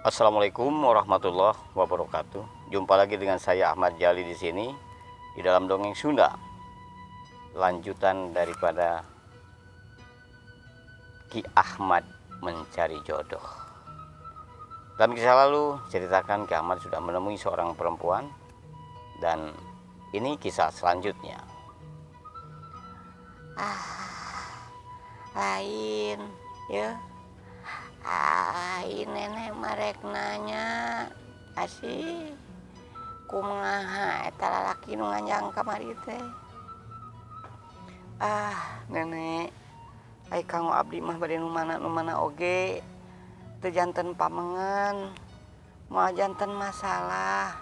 Assalamualaikum warahmatullahi wabarakatuh. Jumpa lagi dengan saya Ahmad Jali di sini di dalam dongeng Sunda. Lanjutan daripada Ki Ahmad mencari jodoh. Dalam kisah lalu ceritakan Ki Ahmad sudah menemui seorang perempuan, dan ini kisah selanjutnya. Lain ya nenek marek nanya asih kumaha eta lalaki nu nganjang kamari teh. Nenek, ai kanggo abdi mah bade nu mana oge teu janten pamengan, moal janten masalah.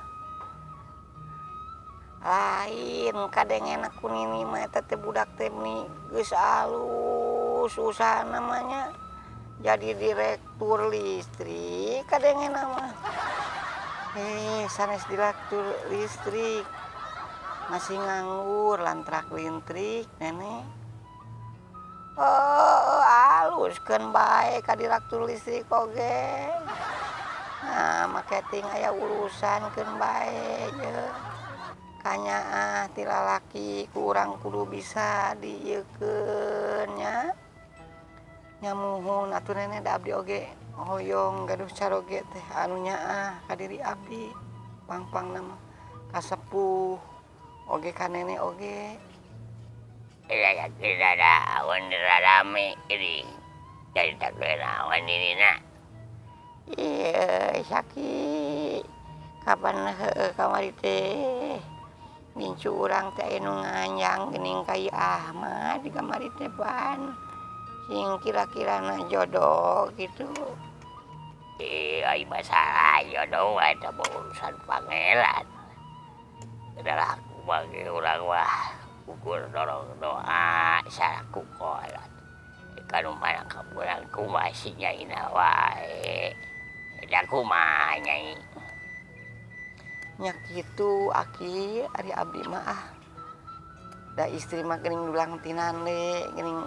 Lain kadengen aku nini mah eta teh budak teh geus alus usaha namanya jadi direktur listrik kadengen mah. Sanes direktur listrik masih nganggur lantrak lintrik nenek. Aluskeun bae ka direktur listrik oge. Nah, marketing aya urusan keun bae ye. Kanya ti lalaki ku urang kudu bisa dieukeun nya. Nyamuhun atuh nenek da abdi oge hoyong gaduh caroge teh anu nyaah ka diri abdi pang-pang nama kasepuh oge ka nenek oge. Iya tidak ada awan rame ini jadi tak kena awan ini nak. Iya Saki kapan heueuh kamari teh ngincu urang teh anu nganjang geuning ka ieu Ahmad di kamari teh pan sing kira-kirana jodoh gitu. Ai masalah jodoh eta urusan pangeran. Adalah aku bagi orang wah ukur dorong doa saraku kolot. Kanu mana kaburangku masih nyaina wae. Da kumaha nyai. Nya kitu Aki ari abdi mah da istri mah geuning dulang tinande geuning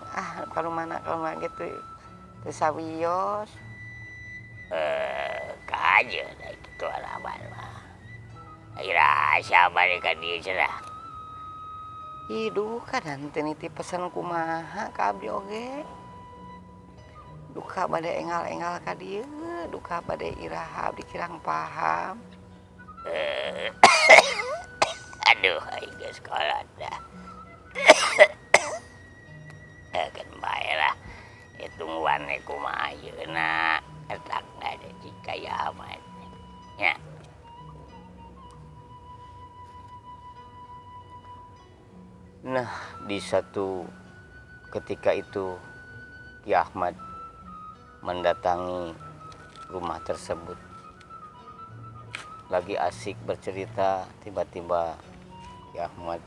kalau mana gitu teu sawios. Kajeun da kitu alaban mah. Ira siapa ka dieu cenah. Duh kadan teu nitip pesen kumaha ka abdi oge. Duka bade engal-engal ka dieu, duka bade iraha abdi kirang paham. Aduh, ai geus kolot dah. Kan bae lah. Tungguan kumaha ayeuna etak ada jika ya aman. Ya. Nah, di satu ketika itu Ki Ahmad mendatangi rumah tersebut. Lagi asik bercerita, tiba-tiba Ki Ahmad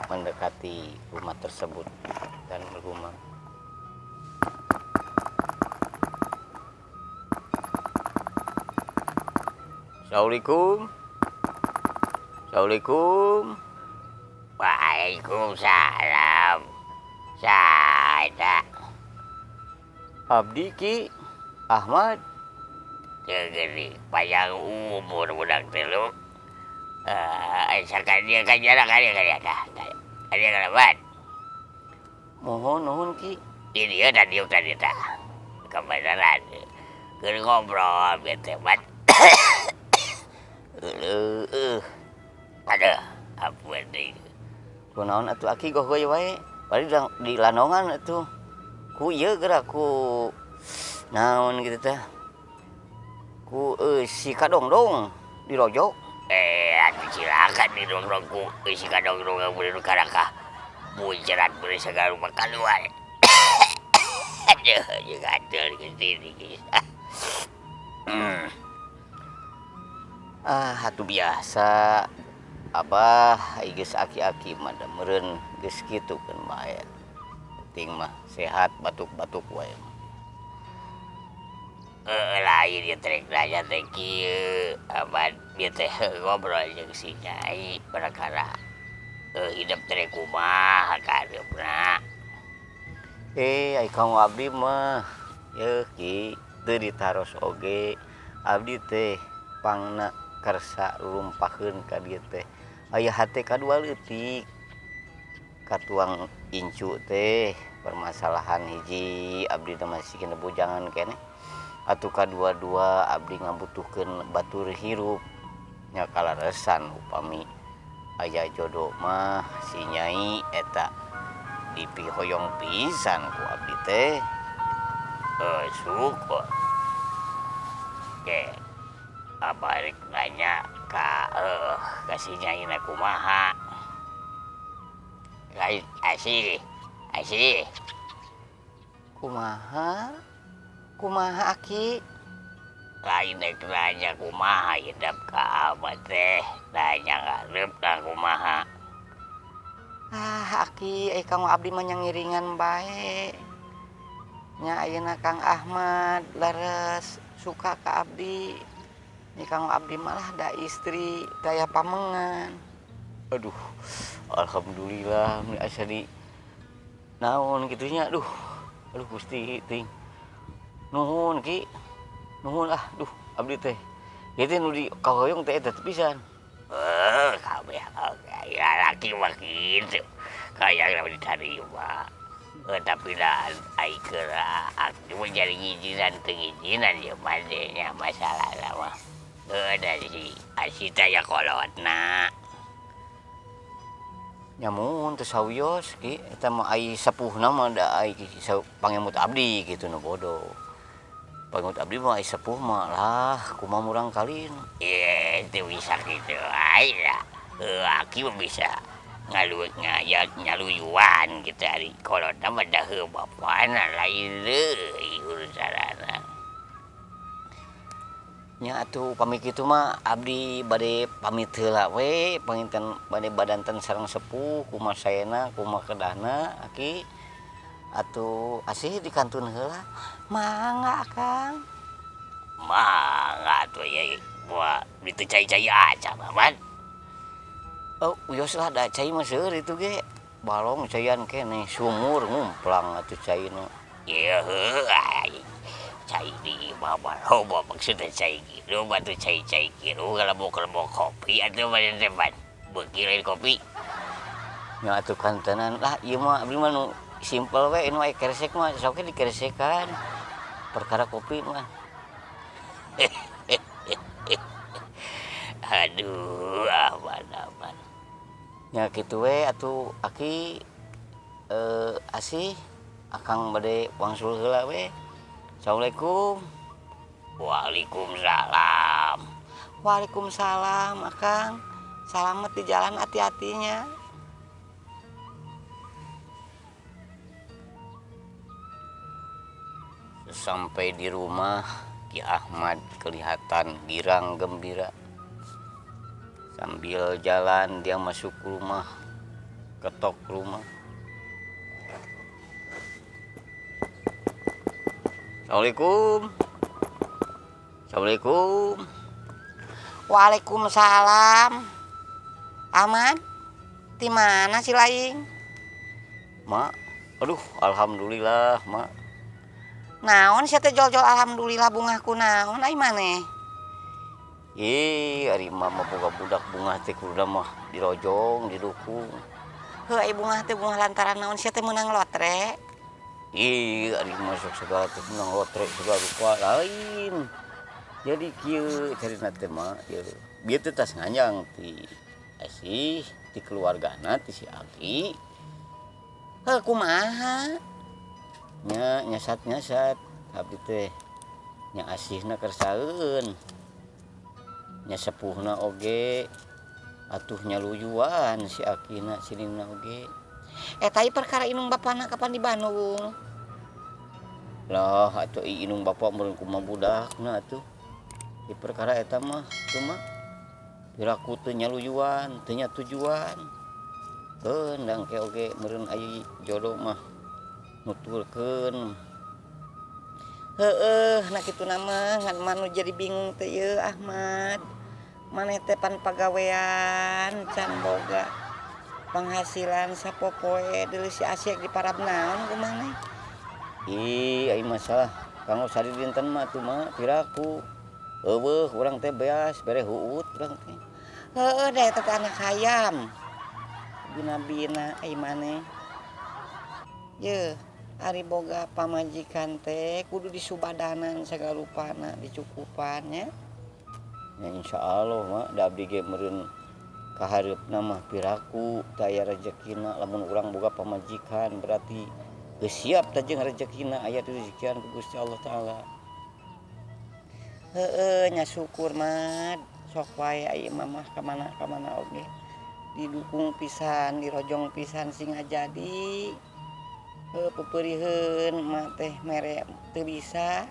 mendekati rumah tersebut dan bergumam, "Assalamualaikum. Assalamualaikum." Waalaikumsalam. Sada. Abdi Ki Ahmad. Geuning panjang umur budak teh lu. Sakan dia kan jarak dia dah. Dia kalaban. Mohon nuhun Ki. Ini dan dia tadi dah. Kebenaran. Keur ngobrol bete mat. Aduh, ampun deui. Kunaon atuh Aki gogoy wae. Bari di lanongan atuh. Ku ieu geura ku naon gitu teh. Ku si kadongdong di rojo. Atuh silakan di dong-dongku. Si kadongdong bener karakah. Bunceran bener segala rumah keluar. Aduh, juga adel ke sini. Atuh biasa. Abah geus aki-aki mah da meureun geus kitu keun bae. Penting mah sehat batuk-batuk wae. Lain ya trek nanya teh kieu. Aman bieu teh ngobrol jeung si Nyai perkara hidup teh kumaha ka hareupeuna. Ai kanggo abdi mah yeuh Ki teu ditaros oge abdi teh pangna kersa rumpaheun ka dieu teh aya hate kadua leutik katuang incu teh permasalahan hiji abdi teh masih kena bujangan keneh atuh kadua-dua abdi ngabutuhkeun batur hirup nya kalaresan upami aya jodoh mah si nyai eta dipihoyong pisan ku abdi teh Syukur. Oke, balik nanya ka si Nyai na kumaha. Lain asih. kumaha aki Lain dek nanya kumaha hidup ka abah teh. Nanya ngarep ka kumaha. Aki kang abdi mah ngiringan bae nya ayeuna Kang Ahmad leres suka ka abdi ni Kang abdi malah da istri daya pamengan. aduh alhamdulillah mi asa di naon kitu nya aduh Gusti ting nuhun ki nuhun duh abdi teh ieu teh nu di kahoyong teh eta pisan Kabeh ya laki mah kitu. Kayak diterima. Tapi dah ai kira aku menjadi izinan pengizinan ya madenya masalah mah. Dari asita ya kolotna. nyamun teu sawios ki eta mah ai sepuhna mah da ai pangemut abdi kitu nu bodoh pangemut abdi mah ai sepuh mah lah kumaha murang kalin Itu bisa gitu aja. Laki mah bisa nyaluyuan gitu hari kolotna mah dah bapana lain deui urusanana. nya atuh upami kitu mah abdi bade pamit heula we panginten bade badanten sareng sepuh kumaha saena kumaha kedahna aki atuh asih dikantun heula Mangga Kang. Mangga tuh ya buat itu cai-cai aja man. oh uyos lah da cai mah seueur itu ge balong caian keneh sumur ngumplang atuh caina Ya cai di bawah loba maksudnya cai gitu batu cai-cai gitu kalau mau kopi atau mana tempat berkirim kopi. nya atuh kantenan lah ieu mah abdi mah nu simpel we nu aya keresek mah sok we dikeresekan perkara kopi mah Aduh aman. nya kitu we atuh aki asih akang bade wangsul heula we assalamualaikum Waalaikumsalam. Waalaikumsalam Akang. Selamat di jalan hati-hatinya. sampai di rumah Ki Ahmad kelihatan girang gembira sambil jalan dia masuk rumah ketok rumah Assalamualaikum Waalaikumsalam. Aman? Di mana si Laing? mak aduh alhamdulillah mak Naon sia teh jol-jol alhamdulillah bungahku naon ai maneh? ari mama boga budak bunga teh kudu mah dirojong didukung Heuh ai bungah teh bungah lantaran naon sia teh meunang lotre? ari masuk segala teh menang lotre segala rupa lain jadi kieu carina teh mah ieu bieu teh tas nganjang ti asih ti keluargana ti si Aki Heuh kumaha? nya nyasat abdi teh nya asihna kersaeun nya sepuhna oge atuh nyaluyuan si Akina sinina oge Eta ieu perkara inung bapana kapan di Bandung? lah atuh inung bapa meureun kumaha budakna atuh di perkara eta mah cuma piraku teu nyaluyuan teu nya tujuan beundang ke oge meureun aya jodoh mah nuturkeun Heueuh na kitu mah ngan manu jadi bingung teh ieu Ahmad. Maneh teh pan pagawean can boga penghasilan sapopoe deuleu si Asyik di parab naon ku maneh? ih ai masalah kanggo sari dinten mah tuh mah piraku Eueuh urang teh beas bere huut urang teh. Heeh da eta teh anak hayam. Bina-bina ai maneh. Yeuh, ari boga pamajikan teh kudu disubadanan sagala rupana dicukupannya. Ya insyaallah mah da abdi ge meureun kahareupna mah piraku teu aya rezekina lamun urang boga pamajikan berarti geus siap ta jeung rezekina aya di rezekian ku Gusti Allah taala. Heeh, nya syukur mah sok wae ieu mah ka mana oge. Didukung pisan, dirojong pisan sing ngajadi. Pepeuriheun mah teh mere teu bisa.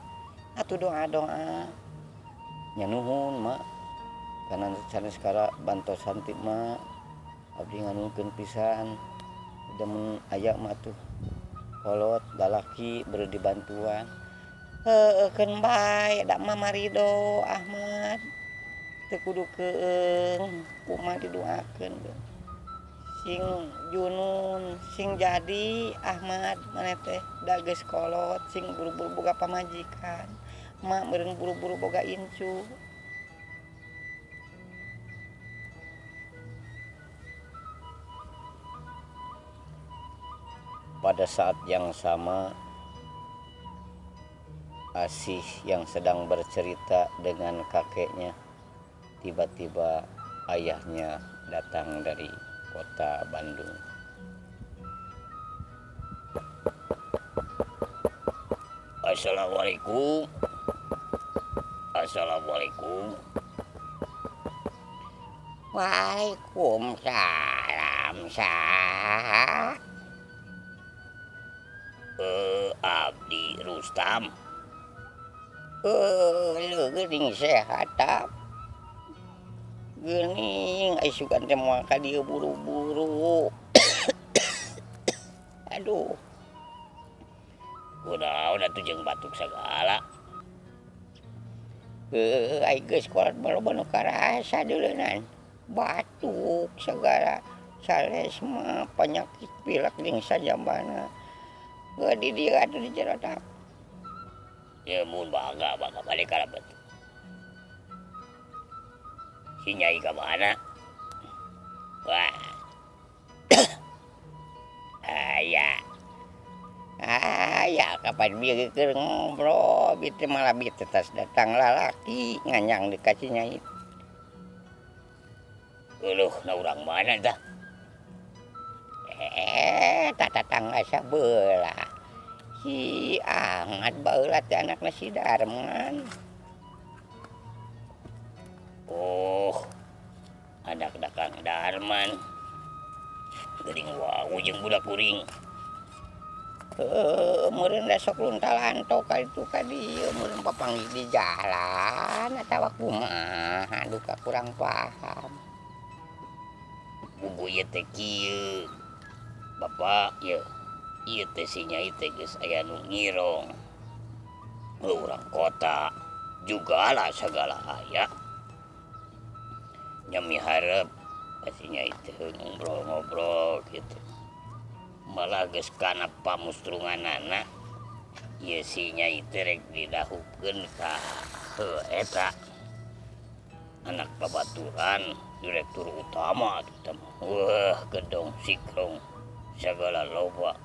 Atuh doa-doa. Nya nuhun mak kana sanes kara bantosan ti mak abdi nganukeun pisan udah mun aya mah tuh kolot lalaki beri dibantuan. Heeh keun bae da mah marido Ahmad. Teu kudu keung, kumaha didoakeun. Sing junun, sing jadi Ahmad maneh teh da geus kolot sing buru-buru boga pamajikan. Mak meureun buru-buru boga incu. Pada saat yang sama Asih yang sedang bercerita dengan kakeknya tiba-tiba ayahnya datang dari kota Bandung. Assalamualaikum. Assalamualaikum. Waalaikumsalam sah. Abdi Rustam. Geuning sehat tap. Geuning ai sugan teh moal ka dieu buru-buru. Aduh. Udah tuh jeung batuk segala. Ai geus kolot baloba nu karasa deuleunan. Batuk segala sales mah penyakit pilek jeung sajambana. Di dieu atuh di jero tap. Ya mun bangga balik ka betul. Si Nyai ka mana? Wah. Aya kapan bieu keur ngobrol bieu teh malah bieu teh tas datang lalaki nganyang di ka si Nyai. Eueuh na urang mana tah? Tatangga sabeula. Si Ahmad baheula teh anakna si Darman. Oh. Anakna Kang Darman. Geuning wau jeung budak kuring. Meureun da sok luntalanto ka itu ka dieu meureun papanggih di jalan atawa kumaha duka kurang paham. Bubu ieu teh kieu. Bapak ieu. Ieu teh si Nyai teh geus aya nu ngirong. Urang kota juga lah segala aya. Nya miharep si Nyai teh ngobrol-ngobrol gitu. Malah geus kana pamustrunganana. Ieu si Nyai teh rek didahupkeun ka eta anak babaturan direktur utama atuh mah. Wah, gedong sikrong sagala loba.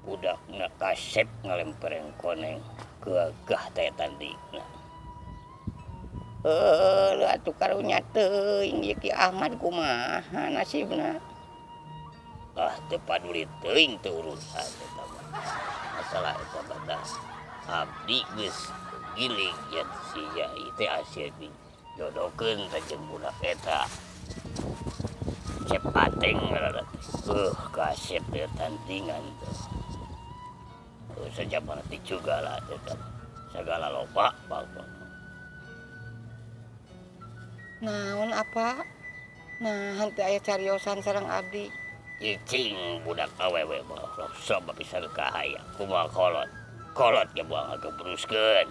Budakna kasep ngalempereng koneng keagah teh tandingna. Lu atuh karunya teuing ieu Ki Ahmad kumaha nasibna. Ah, teu paduli teuing teu urusan eta mah. Masalah eta badas. Abdi geus giling yen si Nyai teh asa dijodohkeun ka jeung budak eta. Cep ateng ngaranna. Kasep teh tandingan tuh. Sajabana teh juga lah eta. Sagala loba bagus. Naon apa? Nah, henteu aya cariosan sareng abdi. Cing budak awewe mah soba pisan kahaya. Kumaha kolot. Kolot ge buang gebruskeun.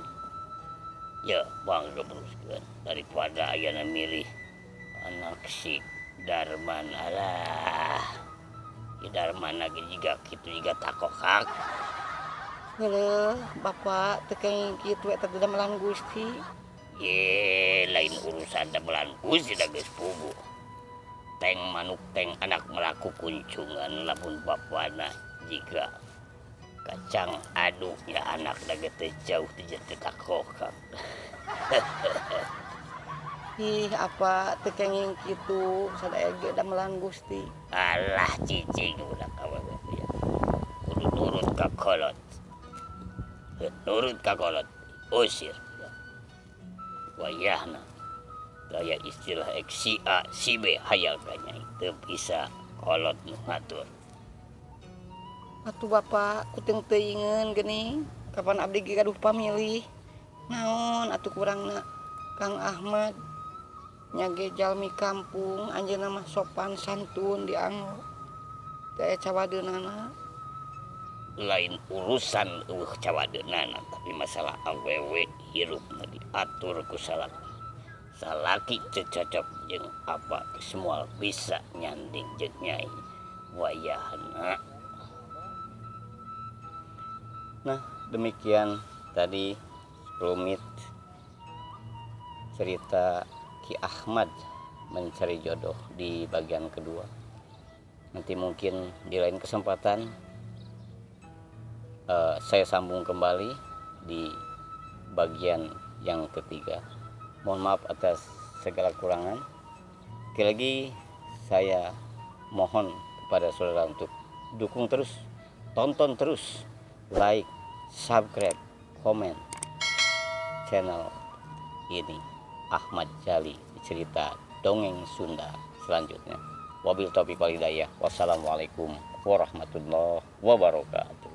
Ya, buang gebruskeun daripada ayeuna milih anak si Darman alah. Si Darman lagi jiga kitu jiga takokak. Heuleuh, Bapak teu kenging kitu eta damelan Gusti. Lain urusan damelan gusi da geus pugu. Teng manuk teng anak melaku kunjungan lamun bapana jika kacang adu ya anak lagi jauh di jetek kokak. Ih, apa tekenging kitu sadaya ge damelan Gusti. Alah cicing budak awewe ya. Kudu nurut ka kolot. Nurut ka kolot. Usir. Wayahna. Daya istilah si A si B hayal kanya teu bisa kolot nu ngatur. Atuh Bapak kuting teuingeun geuning. Kapan abdi ge gaduh pamilih. Naon atuh kurangna Kang Ahmad nyage jalmi kampung anjeunna mah sopan santun dianggo. Teu aya cawadeunana. Lain urusan cawadeunana tapi masalah awewe hirupna diatur ku salaki teu cocok jeung apa semua bisa nyanding jeung nyai wayahna. Nah, demikian tadi rumit cerita Ki Ahmad mencari jodoh di bagian kedua. Nanti mungkin di lain kesempatan saya sambung kembali di bagian yang ketiga. Mohon maaf atas segala kurangan. Sekali lagi saya mohon kepada saudara untuk dukung terus, tonton terus, like, subscribe, komen channel ini Ahmad Jali cerita dongeng Sunda selanjutnya. Wabil taufiq wal hidayah. Wassalamualaikum warahmatullahi wabarakatuh.